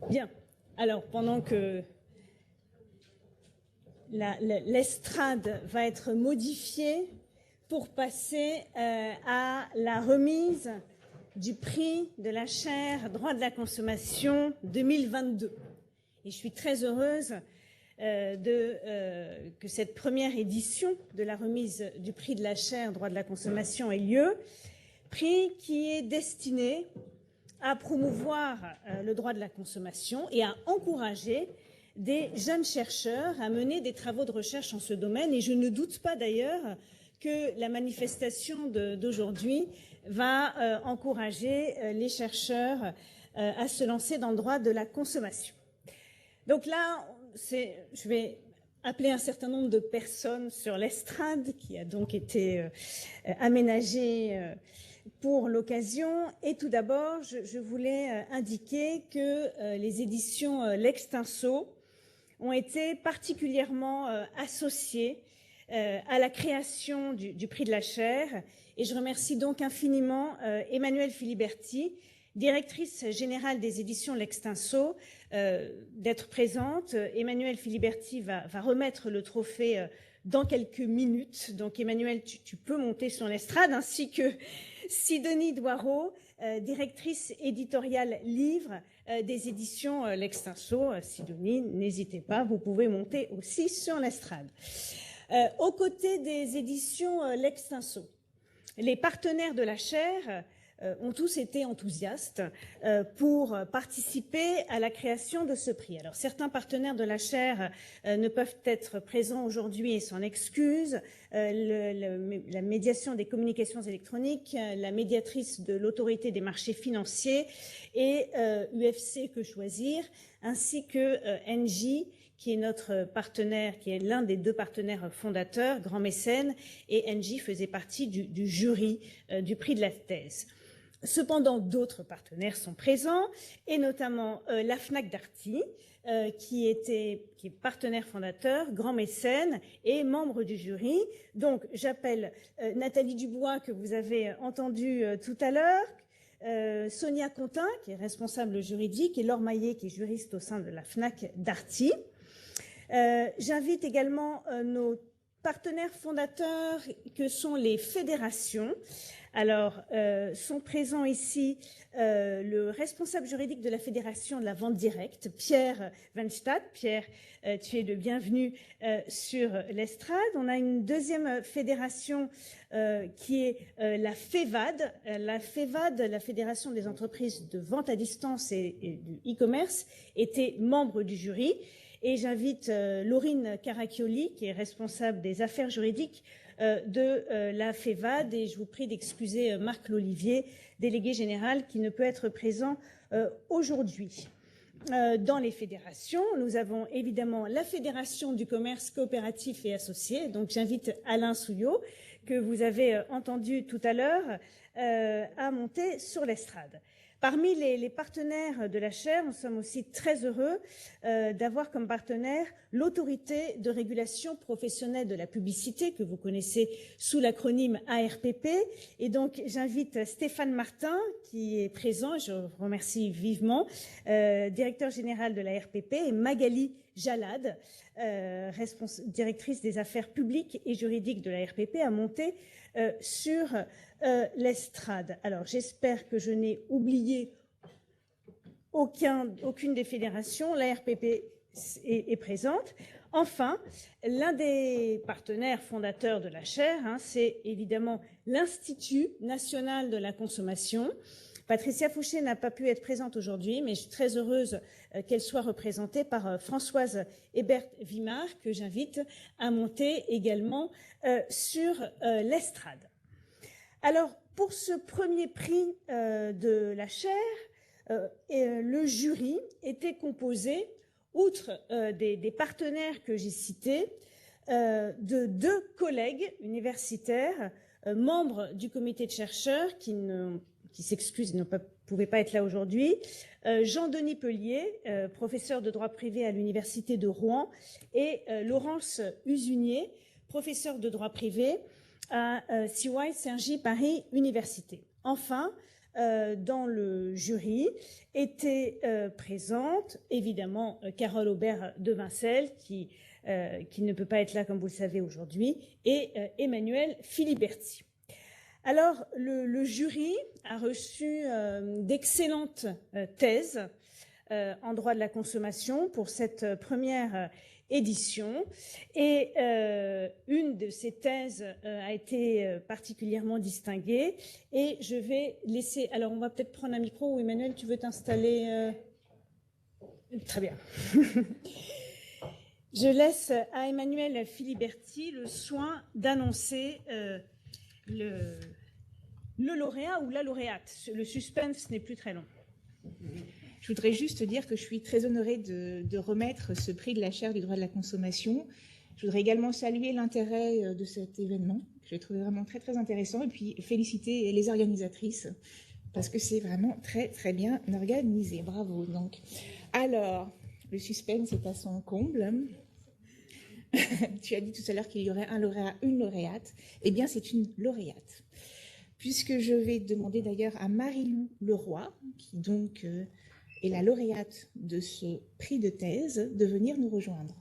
Bien. Alors, pendant que l'estrade va être modifiée pour passer à la remise du prix de la chaire droit de la consommation 2022. Et je suis très heureuse que cette première édition de la remise du prix de la chaire droit de la consommation ait lieu, prix qui est destiné à promouvoir le droit de la consommation et à encourager des jeunes chercheurs à mener des travaux de recherche en ce domaine. Et je ne doute pas d'ailleurs que la manifestation d'aujourd'hui va encourager les chercheurs à se lancer dans le droit de la consommation. Donc là, je vais appeler un certain nombre de personnes sur l'estrade qui a donc été aménagée pour l'occasion. Et tout d'abord, je voulais indiquer que les éditions L'Extinso ont été particulièrement associées à la création du prix de la chaire. Et je remercie donc infiniment Emmanuelle Filiberti, directrice générale des éditions L'Extinso, d'être présente. Emmanuelle Filiberti va remettre le trophée dans quelques minutes. Donc Emmanuelle, tu peux monter sur l'estrade, ainsi que Sidonie Doireau, directrice éditoriale livre des éditions L'Extinso. Sidonie, n'hésitez pas, vous pouvez monter aussi sur l'estrade. Aux côtés des éditions L'Extinso, les partenaires de la chaire ont tous été enthousiastes pour participer à la création de ce prix. Alors, certains partenaires de la chaire ne peuvent être présents aujourd'hui et s'en excusent. La médiation des communications électroniques, la médiatrice de l'autorité des marchés financiers et UFC Que Choisir, ainsi que Engie, qui est notre partenaire, qui est l'un des deux partenaires fondateurs, Grand Mécène, et Engie faisait partie du jury du prix de la thèse. Cependant, d'autres partenaires sont présents, et notamment la Fnac Darty, qui est partenaire fondateur, Grand Mécène et membre du jury. Donc, j'appelle Nathalie Dubois, que vous avez entendu tout à l'heure, Sonia Contin, qui est responsable juridique, et Laure Maillet, qui est juriste au sein de la Fnac Darty. J'invite également nos partenaires fondateurs, que sont les fédérations. Alors, sont présents ici le responsable juridique de la Fédération de la vente directe, Pierre Weinstadt. Pierre, tu es le bienvenu sur l'estrade. On a une deuxième fédération qui est la FEVAD. La FEVAD, la Fédération des entreprises de vente à distance et du e-commerce, était membre du jury. Et j'invite Laurine Caraccioli, qui est responsable des affaires juridiques de la FEVAD, et je vous prie d'excuser Marc Lolivier, délégué général, qui ne peut être présent aujourd'hui. Dans les fédérations, nous avons évidemment la Fédération du commerce coopératif et associé. Donc j'invite Alain Souillot, que vous avez entendu tout à l'heure, à monter sur l'estrade. Parmi les partenaires de la chaire, nous sommes aussi très heureux d'avoir comme partenaire l'autorité de régulation professionnelle de la publicité, que vous connaissez sous l'acronyme ARPP. Et donc, j'invite Stéphane Martin, qui est présent, je vous remercie vivement, directeur général de l'ARPP, et Magali Jalad, directrice des affaires publiques et juridiques de l'ARPP, à monter sur l'estrade. Alors, j'espère que je n'ai oublié aucune des fédérations. La RPP est présente. Enfin, l'un des partenaires fondateurs de la chaire, c'est évidemment l'Institut national de la consommation. Patricia Fouché n'a pas pu être présente aujourd'hui, mais je suis très heureuse qu'elle soit représentée par Françoise Hébert-Vimard, que j'invite à monter également sur l'estrade. Alors, pour ce premier prix de la chaire, le jury était composé, outre des partenaires que j'ai cités, de deux collègues universitaires, membres du comité de chercheurs, qui s'excusent, ils ne pouvaient pas être là aujourd'hui, Jean-Denis Pellier, professeur de droit privé à l'université de Rouen, et Laurence Usunier, professeur de droit privé à CY Cergy Paris Université. Enfin, dans le jury étaient présentes, évidemment, Carole Aubert de Vincel, qui ne peut pas être là, comme vous le savez, aujourd'hui, et Emmanuel Filiberti. Alors, le jury a reçu d'excellentes thèses en droit de la consommation pour cette première édition. Et une de ces thèses a été particulièrement distinguée. Et je vais laisser... Alors, on va peut-être prendre un micro. Ou Emmanuel, tu veux t'installer Très bien. Je laisse à Emmanuel Filiberti le soin d'annoncer le lauréat ou la lauréate. Le suspense n'est plus très long. Je voudrais juste dire que je suis très honorée de remettre ce prix de la chaire du droit de la consommation. Je voudrais également saluer l'intérêt de cet événement, que j'ai trouvé vraiment très, très intéressant, et puis féliciter les organisatrices, parce que c'est vraiment très, très bien organisé. Bravo. Donc, alors, le suspense est à son comble. Tu as dit tout à l'heure qu'il y aurait un lauréat, une lauréate. Eh bien, c'est une lauréate. Puisque je vais demander d'ailleurs à Marie-Lou Leroy, qui donc est la lauréate de ce prix de thèse, de venir nous rejoindre.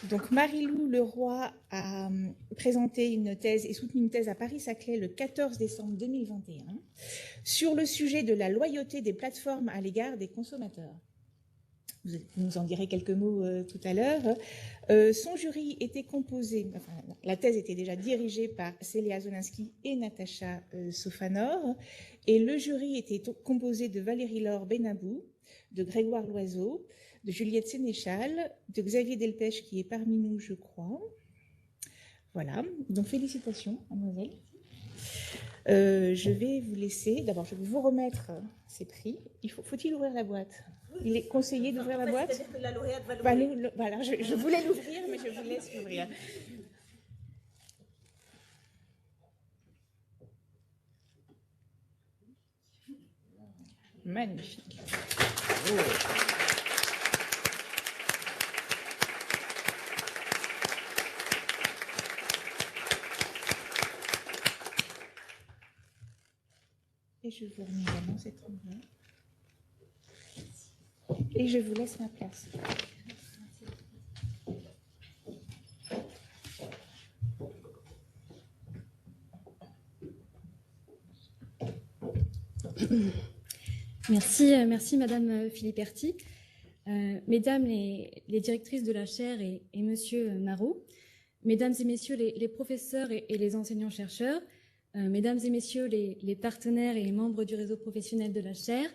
Donc Marie-Lou Leroy a présenté une thèse et soutenu une thèse à Paris-Saclay le 14 décembre 2021 sur le sujet de la loyauté des plateformes à l'égard des consommateurs. Vous nous en direz quelques mots tout à l'heure. Son jury était composé, enfin, la thèse était déjà dirigée par Célia Zolinsky et Natacha Sofanor, et le jury était composé de Valérie-Laure Benabou, de Grégoire Loiseau, de Juliette Sénéchal, de Xavier Delpech qui est parmi nous, je crois. Voilà, donc félicitations, mademoiselle. Je vais vous laisser, d'abord je vais vous remettre ces prix. Faut-il ouvrir la boîte? Il est conseillé d'ouvrir la boîte? C'est-à-dire que la lauréate va l'ouvrir. Voilà, je voulais l'ouvrir, mais je vous laisse l'ouvrir. Magnifique. Oh. Et je vous remets également cette enveloppe. Et je vous laisse ma place. Merci Madame Filiberti. Mesdames les directrices de la chaire et Monsieur Marot, Mesdames et Messieurs les professeurs et les enseignants-chercheurs, Mesdames et Messieurs les partenaires et les membres du réseau professionnel de la chaire,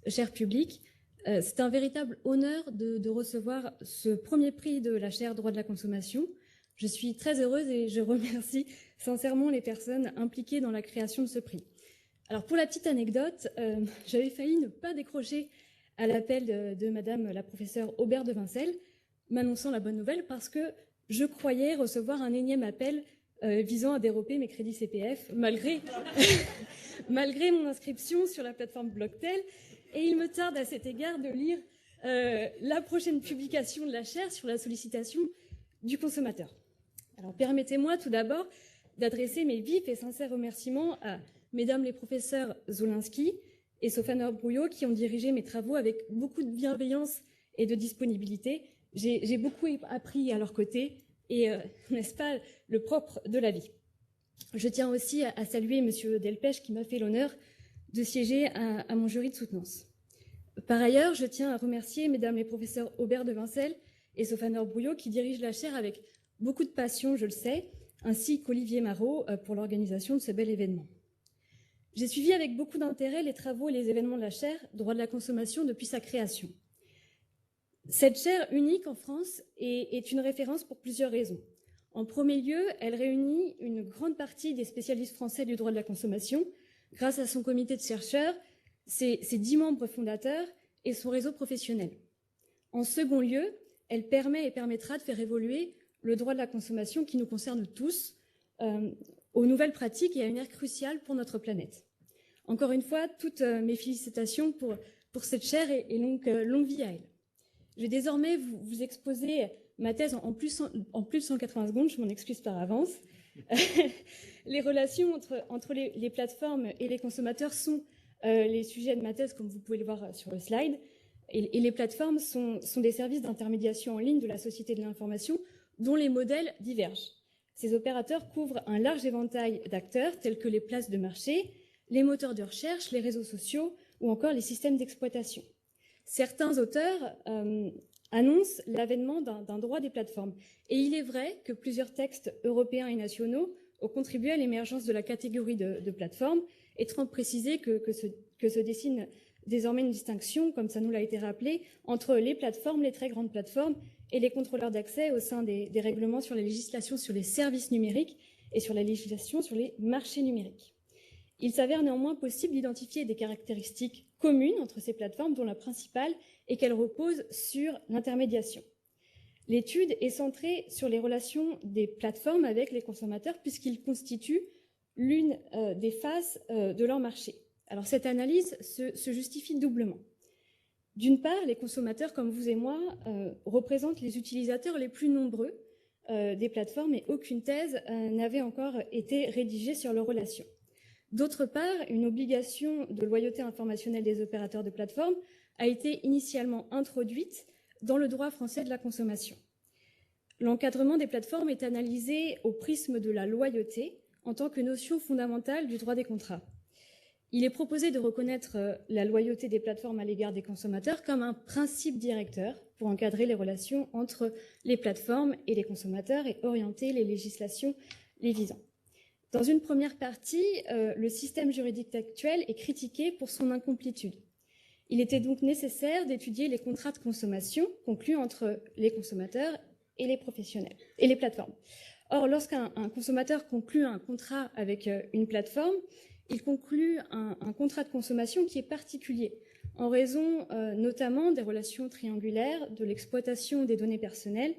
cher public, c'est un véritable honneur de recevoir ce premier prix de la chaire droit de la consommation. Je suis très heureuse et je remercie sincèrement les personnes impliquées dans la création de ce prix. Alors pour la petite anecdote, j'avais failli ne pas décrocher à l'appel de Madame la professeure Aubert de Vincel, m'annonçant la bonne nouvelle parce que je croyais recevoir un énième appel visant à dérober mes crédits CPF malgré mon inscription sur la plateforme Blocktel. Et il me tarde à cet égard de lire la prochaine publication de la chaire sur la sollicitation du consommateur. Alors permettez-moi tout d'abord d'adresser mes vifs et sincères remerciements à Mesdames les professeurs Zolinsky et Sofanor-Brouillot qui ont dirigé mes travaux avec beaucoup de bienveillance et de disponibilité. J'ai beaucoup appris à leur côté et n'est-ce pas le propre de la vie. Je tiens aussi à saluer Monsieur Delpech qui m'a fait l'honneur de siéger à mon jury de soutenance. Par ailleurs, je tiens à remercier Mesdames les professeurs Aubert de Vincel et Sofanor-Brouillot qui dirigent la chaire avec beaucoup de passion, je le sais, ainsi qu'Olivier Marot pour l'organisation de ce bel événement. J'ai suivi avec beaucoup d'intérêt les travaux et les événements de la chaire droit de la consommation depuis sa création. Cette chaire unique en France est une référence pour plusieurs raisons. En premier lieu, elle réunit une grande partie des spécialistes français du droit de la consommation grâce à son comité de chercheurs, ses 10 membres fondateurs et son réseau professionnel. En second lieu, elle permet et permettra de faire évoluer le droit de la consommation qui nous concerne tous aux nouvelles pratiques et à une ère cruciale pour notre planète. Encore une fois, toutes mes félicitations pour pour cette chère et longue vie à elle. Je vais désormais vous exposer ma thèse en plus de 180 secondes, je m'en excuse par avance. Les relations entre les plateformes et les consommateurs sont les sujets de ma thèse, comme vous pouvez le voir sur le slide. Et les plateformes sont des services d'intermédiation en ligne de la société de l'information dont les modèles divergent. Ces opérateurs couvrent un large éventail d'acteurs tels que les places de marché, les moteurs de recherche, les réseaux sociaux ou encore les systèmes d'exploitation. Certains auteurs annoncent l'avènement d'un droit des plateformes. Et il est vrai que plusieurs textes européens et nationaux ont contribué à l'émergence de la catégorie de plateformes, étant précisé que se dessine désormais une distinction, comme ça nous l'a été rappelé, entre les plateformes, les très grandes plateformes et les contrôleurs d'accès au sein des règlements sur la législation sur les services numériques et sur la législation sur les marchés numériques. Il s'avère néanmoins possible d'identifier des caractéristiques communes entre ces plateformes, dont la principale est qu'elles reposent sur l'intermédiation. L'étude est centrée sur les relations des plateformes avec les consommateurs puisqu'ils constituent l'une des faces de leur marché. Alors cette analyse se justifie doublement. D'une part, les consommateurs comme vous et moi représentent les utilisateurs les plus nombreux des plateformes et aucune thèse n'avait encore été rédigée sur leurs relations. D'autre part, une obligation de loyauté informationnelle des opérateurs de plateforme a été initialement introduite dans le droit français de la consommation. L'encadrement des plateformes est analysé au prisme de la loyauté en tant que notion fondamentale du droit des contrats. Il est proposé de reconnaître la loyauté des plateformes à l'égard des consommateurs comme un principe directeur pour encadrer les relations entre les plateformes et les consommateurs et orienter les législations les visant. Dans une première partie, le système juridique actuel est critiqué pour son incomplétude. Il était donc nécessaire d'étudier les contrats de consommation conclus entre les consommateurs et les professionnels et les plateformes. Or, lorsqu'un consommateur conclut un contrat avec une plateforme, il conclut un contrat de consommation qui est particulier, en raison notamment des relations triangulaires, de l'exploitation des données personnelles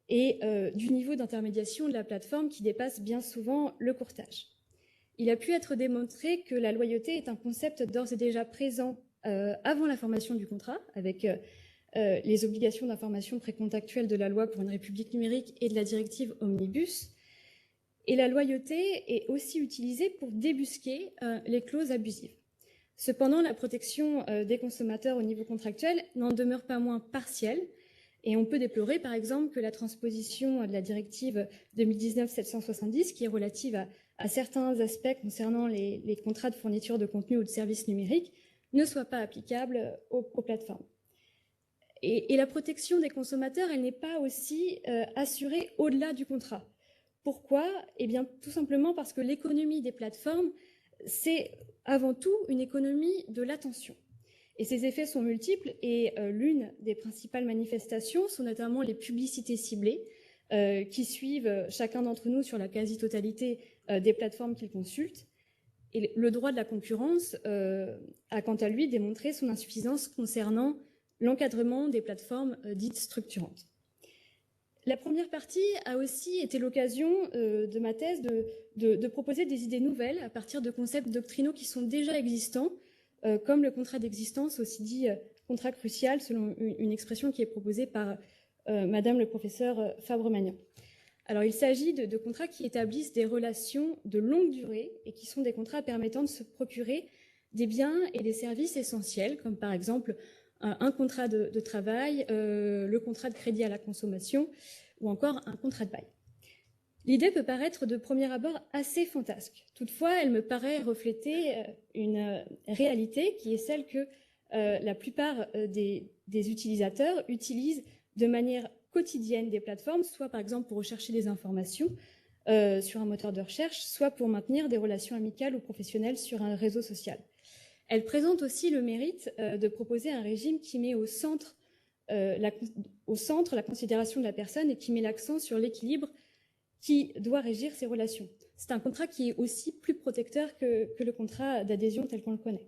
et du niveau d'intermédiation de la plateforme qui dépasse bien souvent le courtage. Il a pu être démontré que la loyauté est un concept d'ores et déjà présent avant la formation du contrat, avec les obligations d'information précontractuelle de la loi pour une république numérique et de la directive Omnibus. Et la loyauté est aussi utilisée pour débusquer les clauses abusives. Cependant, la protection des consommateurs au niveau contractuel n'en demeure pas moins partielle. Et on peut déplorer, par exemple, que la transposition de la directive 2019-770, qui est relative à certains aspects concernant les contrats de fourniture de contenu ou de services numériques, ne soit pas applicable aux plateformes. Et la protection des consommateurs, elle n'est pas aussi assurée au-delà du contrat. Pourquoi ? Eh bien, tout simplement parce que l'économie des plateformes, c'est avant tout une économie de l'attention. Et ces effets sont multiples et l'une des principales manifestations sont notamment les publicités ciblées qui suivent chacun d'entre nous sur la quasi-totalité des plateformes qu'ils consultent. Et le droit de la concurrence a quant à lui démontré son insuffisance concernant l'encadrement des plateformes dites structurantes. La première partie a aussi été l'occasion de ma thèse de proposer des idées nouvelles à partir de concepts doctrinaux qui sont déjà existants, comme le contrat d'existence, aussi dit contrat crucial, selon une expression qui est proposée par Madame le professeur Fabre-Magnan. Alors, il s'agit de contrats qui établissent des relations de longue durée et qui sont des contrats permettant de se procurer des biens et des services essentiels, comme par exemple un contrat de travail, le contrat de crédit à la consommation ou encore un contrat de bail. L'idée peut paraître de premier abord assez fantasque. Toutefois, elle me paraît refléter une réalité qui est celle que la plupart des utilisateurs utilisent de manière quotidienne des plateformes, soit par exemple pour rechercher des informations sur un moteur de recherche, soit pour maintenir des relations amicales ou professionnelles sur un réseau social. Elle présente aussi le mérite de proposer un régime qui met au centre la considération de la personne et qui met l'accent sur l'équilibre qui doit régir ces relations. C'est un contrat qui est aussi plus protecteur que le contrat d'adhésion tel qu'on le connaît.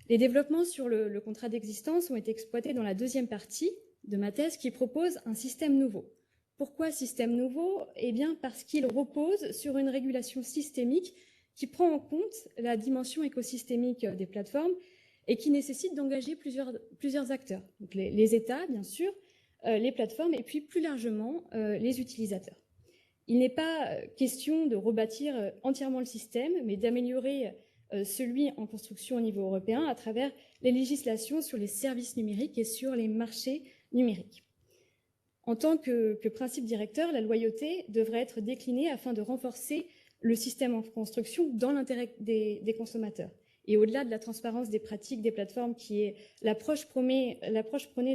Les développements sur le contrat d'existence ont été exploités dans la deuxième partie de ma thèse qui propose un système nouveau. Pourquoi système nouveau ? Eh bien parce qu'il repose sur une régulation systémique qui prend en compte la dimension écosystémique des plateformes et qui nécessite d'engager plusieurs acteurs. Donc les États, bien sûr, les plateformes et puis plus largement les utilisateurs. Il n'est pas question de rebâtir entièrement le système, mais d'améliorer celui en construction au niveau européen à travers les législations sur les services numériques et sur les marchés numériques. En tant que principe directeur, la loyauté devrait être déclinée afin de renforcer le système en construction dans l'intérêt des consommateurs. Et au-delà de la transparence des pratiques des plateformes, qui est l'approche prônée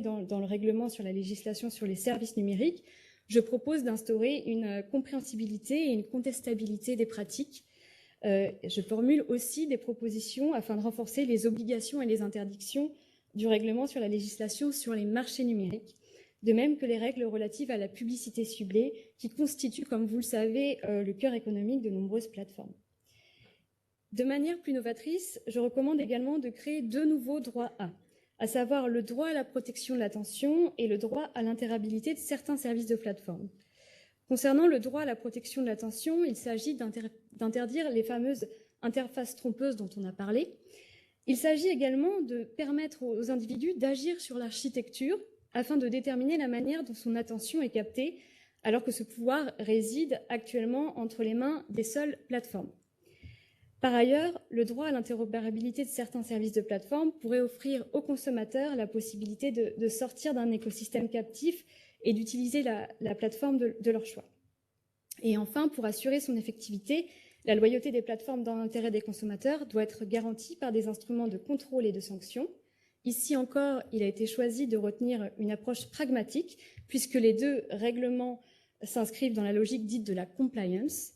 dans le règlement sur la législation sur les services numériques, je propose d'instaurer une compréhensibilité et une contestabilité des pratiques. Je formule aussi des propositions afin de renforcer les obligations et les interdictions du règlement sur la législation sur les marchés numériques, de même que les règles relatives à la publicité ciblée, qui constituent, comme vous le savez, le cœur économique de nombreuses plateformes. De manière plus novatrice, je recommande également de créer 2 nouveaux droits A, à savoir le droit à la protection de l'attention et le droit à l'interopérabilité de certains services de plateforme. Concernant le droit à la protection de l'attention, il s'agit d'interdire les fameuses interfaces trompeuses dont on a parlé. Il s'agit également de permettre aux individus d'agir sur l'architecture afin de déterminer la manière dont son attention est captée, alors que ce pouvoir réside actuellement entre les mains des seules plateformes. Par ailleurs, le droit à l'interopérabilité de certains services de plateforme pourrait offrir aux consommateurs la possibilité de sortir d'un écosystème captif et d'utiliser la plateforme de leur choix. Et enfin, pour assurer son effectivité, la loyauté des plateformes dans l'intérêt des consommateurs doit être garantie par des instruments de contrôle et de sanction. Ici encore, il a été choisi de retenir une approche pragmatique, puisque les 2 règlements s'inscrivent dans la logique dite de la compliance.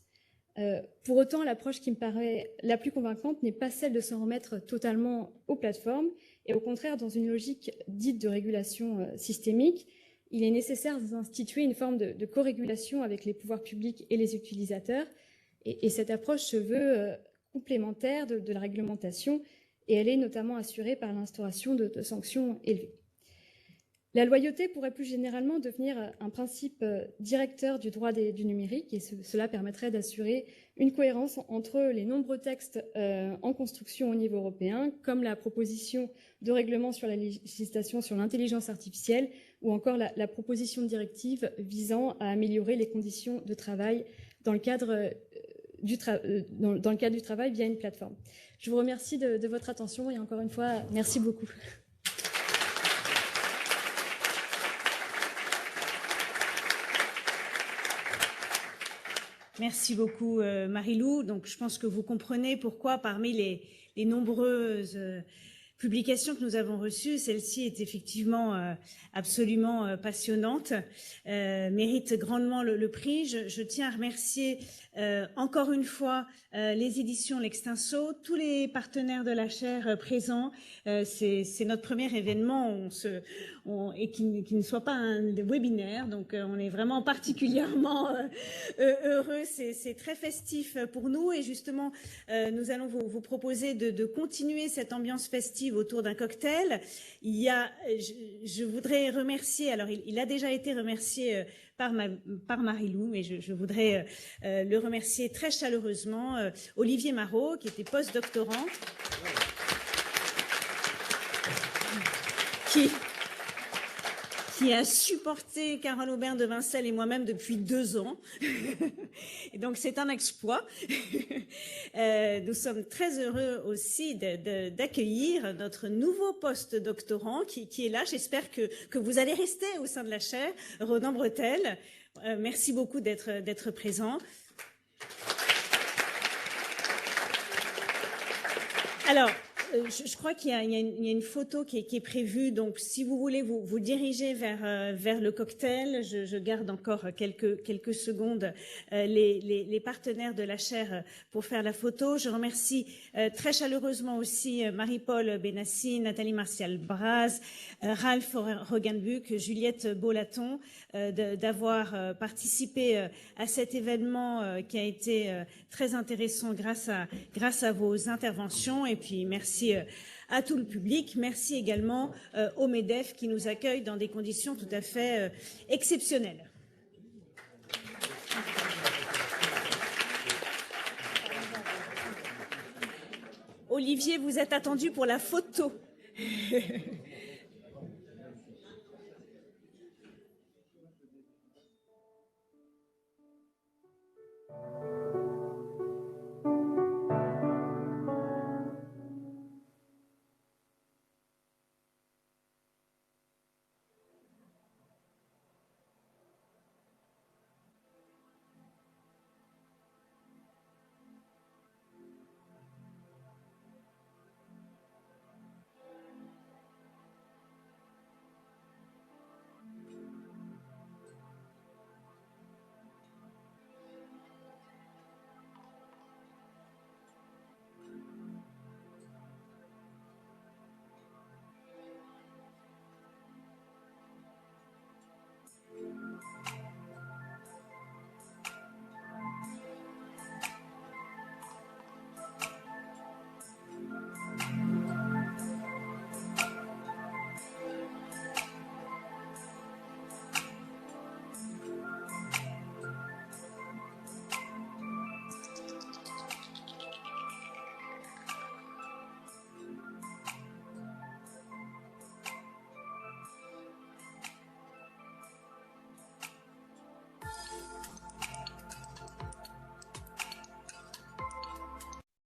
Pour autant, l'approche qui me paraît la plus convaincante n'est pas celle de s'en remettre totalement aux plateformes, et au contraire, dans une logique dite de régulation systémique, il est nécessaire d'instituer une forme de co-régulation avec les pouvoirs publics et les utilisateurs, et cette approche se veut complémentaire de la réglementation, et elle est notamment assurée par l'instauration de sanctions élevées. La loyauté pourrait plus généralement devenir un principe directeur du droit du numérique, et cela permettrait d'assurer une cohérence entre les nombreux textes en construction au niveau européen, comme la proposition de règlement sur la législation sur l'intelligence artificielle, ou encore la proposition de directive visant à améliorer les conditions de travail dans le cadre du travail via une plateforme. Je vous remercie de votre attention et encore une fois, merci beaucoup. Merci beaucoup, Marie-Lou. Donc, je pense que vous comprenez pourquoi, parmi les nombreuses publication que nous avons reçue, celle-ci est effectivement absolument passionnante, mérite grandement le prix. Je tiens à remercier encore une fois les éditions L'Extinso, tous les partenaires de la chaire présents. C'est notre premier événement et qui ne soit pas un webinaire, donc on est vraiment particulièrement heureux. C'est très festif pour nous et justement nous allons vous proposer de continuer cette ambiance festive autour d'un cocktail. Je voudrais remercier, alors il a déjà été remercié par Marie-Lou, mais je voudrais le remercier très chaleureusement, Olivier Marot, qui était post-doctorant, qui a supporté Carole Aubert de Vincel et moi-même depuis 2 ans. Et donc, c'est un exploit. Nous sommes très heureux aussi d'accueillir notre nouveau post-doctorant qui est là. J'espère que vous allez rester au sein de la chaire, Ronan Bretel. Merci beaucoup d'être présent. Alors, je crois qu'il y a une photo qui est prévue, donc si vous voulez vous diriger vers le cocktail, je garde encore quelques secondes les partenaires de la chaire pour faire la photo. Je remercie très chaleureusement aussi Marie-Paul Benassi, Nathalie Martial-Braz, Ralph Roganbuck, Juliette Bolaton d'avoir participé à cet événement qui a été très intéressant grâce à vos interventions, et puis merci à tout le public. Merci également au MEDEF qui nous accueille dans des conditions tout à fait exceptionnelles. Olivier. Olivier, vous êtes attendu pour la photo.